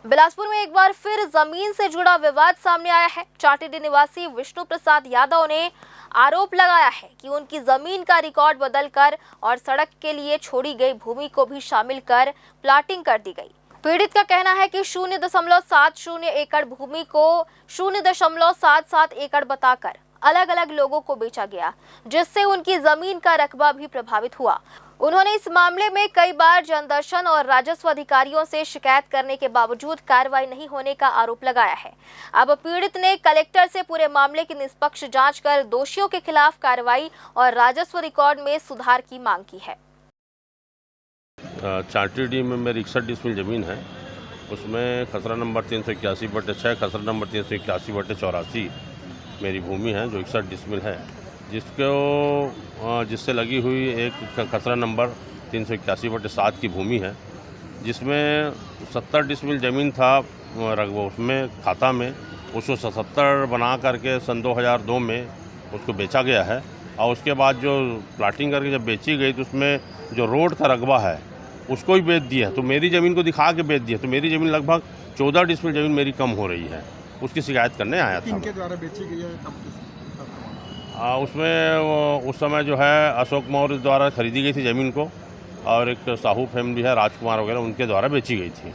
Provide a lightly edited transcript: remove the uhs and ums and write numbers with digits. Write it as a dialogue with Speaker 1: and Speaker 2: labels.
Speaker 1: बिलासपुर में एक बार फिर जमीन से जुड़ा विवाद सामने आया है। चाटीडीह निवासी विष्णु प्रसाद यादव ने आरोप लगाया है कि उनकी जमीन का रिकॉर्ड बदलकर और सड़क के लिए छोड़ी गई भूमि को भी शामिल कर प्लाटिंग कर दी गई। पीड़ित का कहना है कि 0.70 एकड़ भूमि को 0.77 एकड़ बताकर अलग अलग लोगों को बेचा गया, जिससे उनकी जमीन का रकबा भी प्रभावित हुआ। उन्होंने इस मामले में कई बार जनदर्शन और राजस्व अधिकारियों से शिकायत करने के बावजूद कार्रवाई नहीं होने का आरोप लगाया है। अब पीड़ित ने कलेक्टर से पूरे मामले की निष्पक्ष जांच कर दोषियों के खिलाफ कार्रवाई और राजस्व रिकॉर्ड में सुधार की मांग की है।
Speaker 2: चाटीडीह में मेरी 61 डिसमिल ज़मीन है। उसमें खसरा नंबर 381/6, खसरा नंबर 381/84 मेरी भूमि है, जो 61 डिसमिल है, जिससे लगी हुई एक खसरा नंबर 381/7 की भूमि है, जिसमें 70 डिसमिल ज़मीन था रकबा, उसमें खाता में उसको 77 बना करके सन 2002 में उसको बेचा गया है। और उसके बाद जो प्लाटिंग करके जब बेची गई तो उसमें जो रोड का रकबा है उसको ही बेच दिया, तो मेरी ज़मीन को दिखा के बेच दिया। तो मेरी ज़मीन लगभग 14 डिसमिल ज़मीन मेरी कम हो रही है, उसकी शिकायत करने आया था।
Speaker 3: इनके द्वारा बेची गई है
Speaker 2: उसमें उस समय जो है अशोक मौर्य द्वारा खरीदी गई थी ज़मीन को, और एक साहू फैमिली है, राजकुमार वगैरह, उनके द्वारा बेची गई थी।